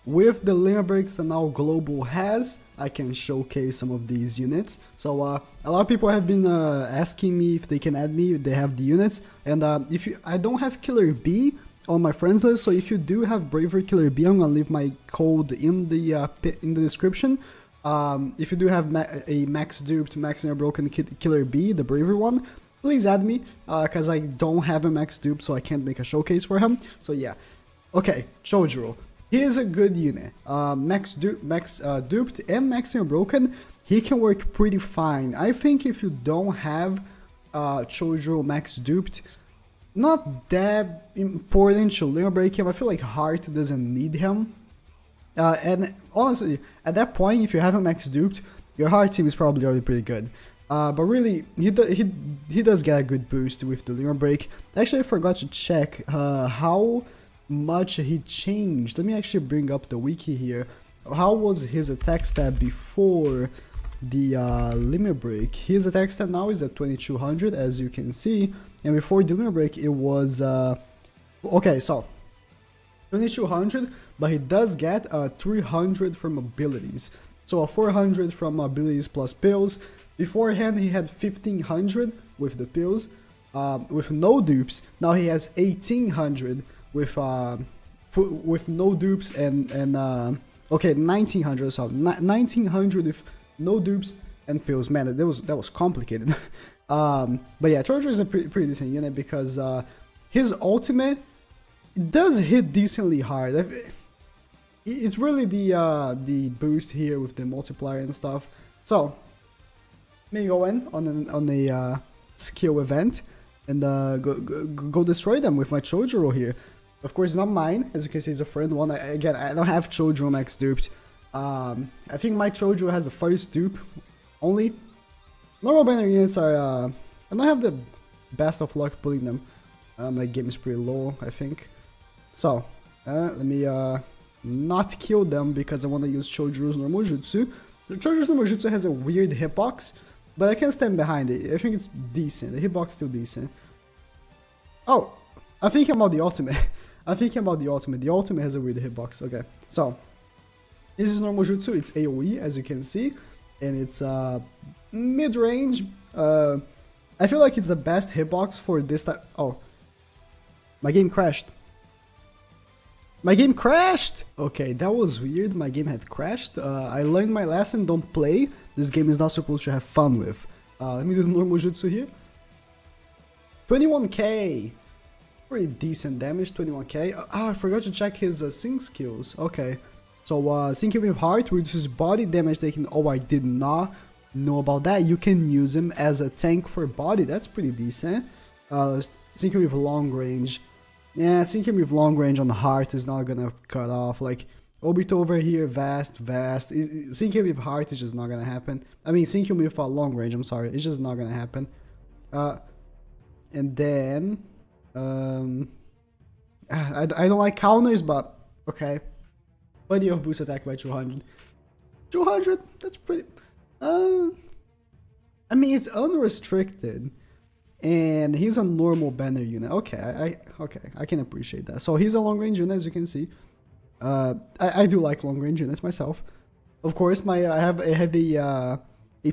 with the limit breaks that now Global has, I can showcase some of these units. So a lot of people have been asking me if they can add me if they have the units, and I don't have Killer B on my friends list, so if you do have Bravery Killer B, I'm gonna leave my code in the description. If you do have a max duped, max near broken Killer B, the Bravery one, please add me, because I don't have a max dupe, so I can't make a showcase for him. So yeah, okay, Chojuro. He is a good unit. Max duped and max near broken, he can work pretty fine. I think if you don't have Chojuro max duped, not that important to limit break him. I feel like Heart doesn't need him. And honestly, at that point, if you have a max duped, your Heart team is probably already pretty good. But really, he does get a good boost with the limit break. Actually, I forgot to check how much he changed. Let me actually bring up the wiki here. How was his attack stat before the limit break? His attack stat now is at 2200, as you can see, and before the limit break it was okay, so 2200, but he does get 300 from abilities, so a 400 from abilities plus pills. Beforehand he had 1500 with the pills, with no dupes. Now he has 1800 with no dupes and okay, 1900, so 1900 with no dupes and pills. Man, that was complicated. But yeah, Chojuro is a pretty decent unit because his ultimate does hit decently hard. It's really the boost here with the multiplier and stuff. So let me go in on a skill event and go destroy them with my Chojuro here. Of course, not mine, as you can see, it's a friend one. Again, I don't have Chojuro max duped. I think my Chojuro has the first dupe only. Normal banner units are, I don't have the best of luck pulling them. My game is pretty low, I think. So, let me not kill them because I want to use Chojuro's normal jutsu. Chojuro's normal jutsu has a weird hitbox, but I can stand behind it. I think it's decent. The hitbox is still decent. Oh, I'm thinking about the ultimate. I'm thinking about the ultimate. The ultimate has a weird hitbox. Okay, so this is normal jutsu. It's AoE, as you can see, and it's mid-range. I feel like it's the best hitbox for this type. Oh, my game crashed. My game crashed! Okay, that was weird. My game had crashed. I learned my lesson. Don't play. This game is not supposed to have fun with. Let me do the normal jutsu here. 21k. Pretty decent damage, 21k. I forgot to check his sync skills. Okay, so syncing with Heart reduces body damage taken. Oh, I did not know about that. You can use him as a tank for body. That's pretty decent. Syncing with long range. Yeah, syncing with long range on Heart is not gonna cut off. Like Obito over here, vast. Syncing with Heart is just not gonna happen. I mean, syncing with long range. I'm sorry, it's just not gonna happen. And then. I don't like counters, but okay. Plenty of boost attack by 200. 200? That's pretty. I mean, it's unrestricted, and he's a normal banner unit. Okay, I can appreciate that. So he's a long range unit, as you can see. I do like long range units myself. Of course, I have a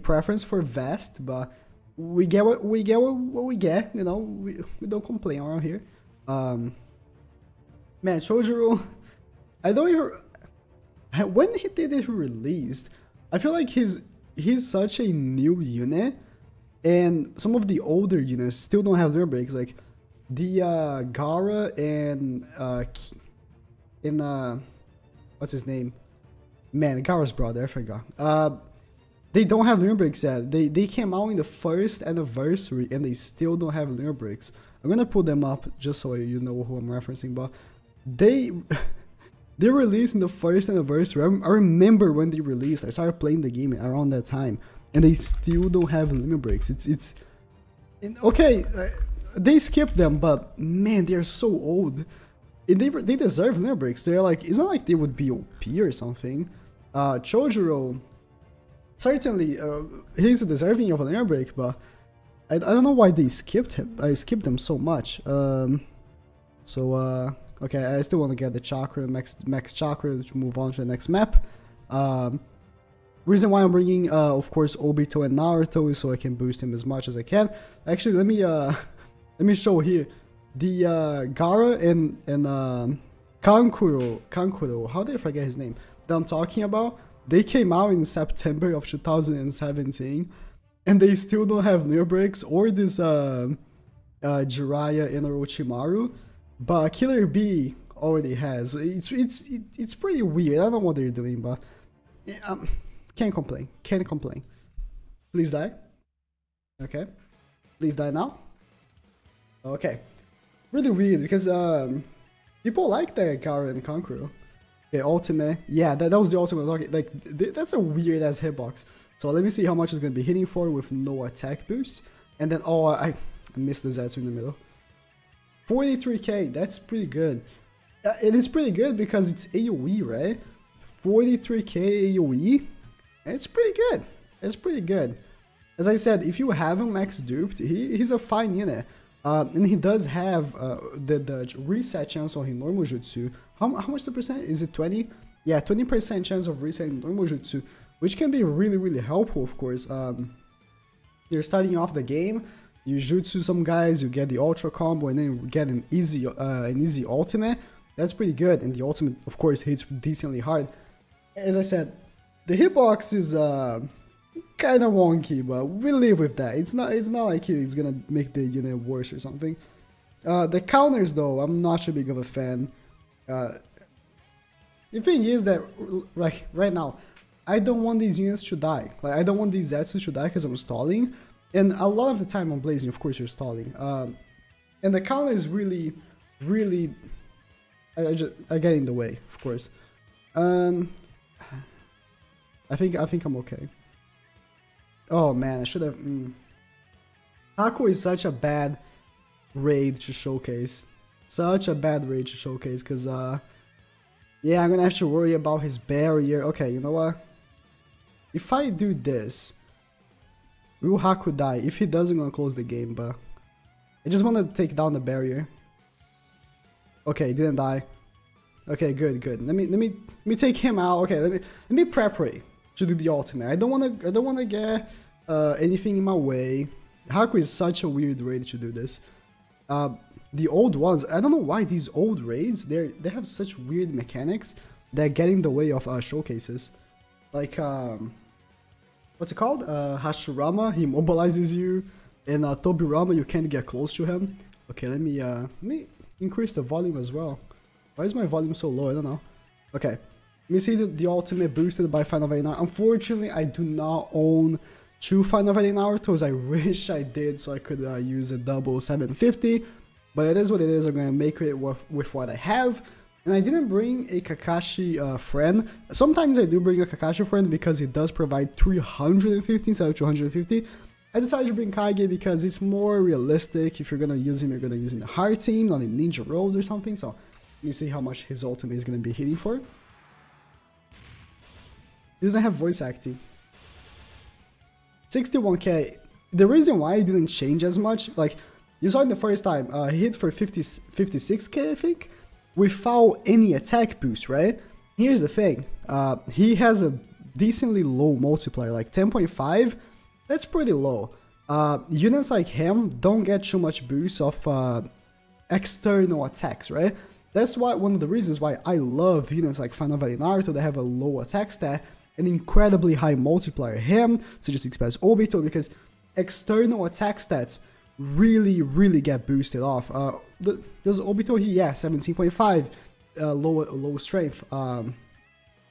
preference for vast, but we get what we get, you know. We don't complain around here. Man, Chojuro, I don't even. When did it released? I feel like he's such a new unit, and some of the older units still don't have their breaks. Like the Gara and what's his name? Man, Gara's brother, I forgot. They don't have limit breaks yet. They came out in the first anniversary and they still don't have limit breaks. I'm gonna put them up just so you know who I'm referencing, but they released in the first anniversary. I remember when they released. I started playing the game around that time, and they still don't have limit breaks. Okay. They skipped them, but man, they are so old. They deserve limit breaks. They're like, it's not like they would be OP or something. Chojuro. Certainly, he's deserving of an air break, but I don't know why they skipped him. I skipped them so much. Okay, I still want to get the chakra, max chakra to move on to the next map. Reason why I'm bringing, of course, Obito and Naruto is so I can boost him as much as I can. Actually, let me show here the Gaara and Kankuro. How did I forget his name? That I'm talking about. They came out in September of 2017, and they still don't have Neo Breaks or this Jiraiya and Orochimaru, but Killer B already has. It's pretty weird. I don't know what they're doing, but can't complain. Can't complain. Please die. Okay. Please die now. Okay. Really weird because people like that Gaara and Kankuro. Okay, ultimate. Yeah, that was the ultimate target. Like, that's a weird ass hitbox. So let me see how much it's going to be hitting for with no attack boost. And then, oh, I missed the Zetsu in the middle. 43k, that's pretty good. It is pretty good because it's AoE, right? 43k AoE, it's pretty good. It's pretty good. As I said, if you have him max duped, he's a fine unit. And he does have the reset chance on his normal jutsu. How much the percent? Is it 20? Yeah, 20% chance of resetting normal jutsu, which can be really, really helpful, of course. You're starting off the game, you jutsu some guys, you get the ultra combo, and then you get an easy ultimate. That's pretty good, and the ultimate, of course, hits decently hard. As I said, the hitbox is kind of wonky, but we'll live with that. It's not like he's gonna make the unit worse or something. The counters, though, I'm not so big of a fan. The thing is that, like, right now, I don't want these units to die. Like, I don't want these Zetsus to die because I'm stalling. And a lot of the time on Blazing, of course, you're stalling. And the counter is really, really... I get in the way, of course. I think I'm okay. Oh man, I should have... Haku is such a bad raid to showcase. Such a bad raid to showcase, because, yeah, I'm gonna have to worry about his barrier. Okay, you know what? If I do this, will Haku die? If he does, I'm gonna close the game, but... I just want to take down the barrier. Okay, he didn't die. Okay, good. Let me take him out. Okay, let me prepare to do the ultimate. I don't wanna get anything in my way. Haku is such a weird raid to do this. The old ones, I don't know why these old raids, they have such weird mechanics that get in the way of showcases. Like, what's it called? Hashirama, he immobilizes you, and Tobirama, you can't get close to him. Okay, let me increase the volume as well. Why is my volume so low? I don't know. Okay, let me see the ultimate boosted by Final Valley Naruto. Unfortunately, I do not own 2 Final Valley Narutos. I wish I did so I could use a double 750. But it is what it is. I'm gonna make it with what I have. And I didn't bring a Kakashi friend. Sometimes I do bring a Kakashi friend because he does provide 350 instead of 250. I decided to bring Kage because it's more realistic. If you're gonna use him, you're gonna use him in a hard team, not in Ninja Road or something. So let me see how much his ultimate is gonna be hitting for. He doesn't have voice acting. 61k. The reason why it didn't change as much, like, you saw it the first time, he hit for 56k, I think, without any attack boost, right? Here's the thing, he has a decently low multiplier, like 10.5, that's pretty low. Units like him don't get too much boost of external attacks, right? That's why one of the reasons why I love units like Final Valley Naruto that have a low attack stat, an incredibly high multiplier. Him, such as Express Obito, because external attack stats really get boosted off. Does Obito here? Yeah, 17.5, low strength.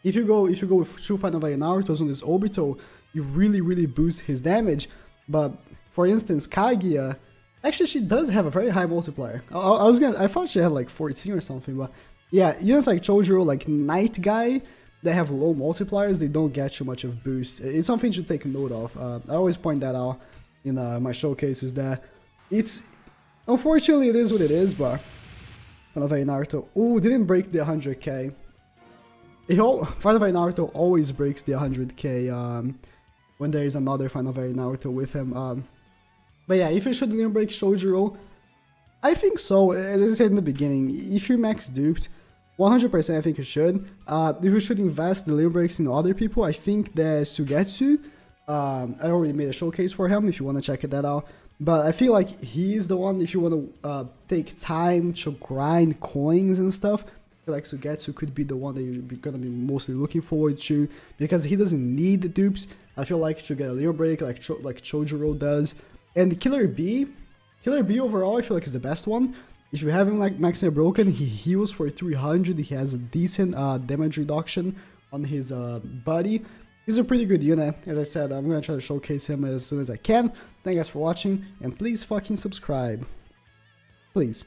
If you go with 2 Final Valley Narutos on this Obito, you really boost his damage. But for instance, Kaguya, actually she does have a very high multiplier. I thought she had like 14 or something, but yeah, units like Chojuro, like Night Guy, they have low multipliers, they don't get too much of boost. It's something to take note of. I always point that out in my showcases that it's, unfortunately it is what it is, but Final Valley Naruto, ooh, didn't break the 100k. Final Valley Naruto always breaks the 100k when there is another Final Valley Naruto with him. But yeah, if you shouldn't break Shojuro, I think so. As I said in the beginning, if you're max duped, 100% I think you should. If you should invest the limit breaks in other people, I think that Sugetsu, I already made a showcase for him if you want to check that out. But I feel like he's the one if you want to take time to grind coins and stuff. I feel like Sugetsu could be the one that you're gonna be mostly looking forward to because he doesn't need the dupes. I feel like to get a limit break like Chojuro does. And Killer B overall I feel like is the best one. If you have him like maximum broken, he heals for 300, he has a decent damage reduction on his body. He's a pretty good unit. As I said, I'm gonna try to showcase him as soon as I can. Thank you guys for watching, and please fucking subscribe. Please.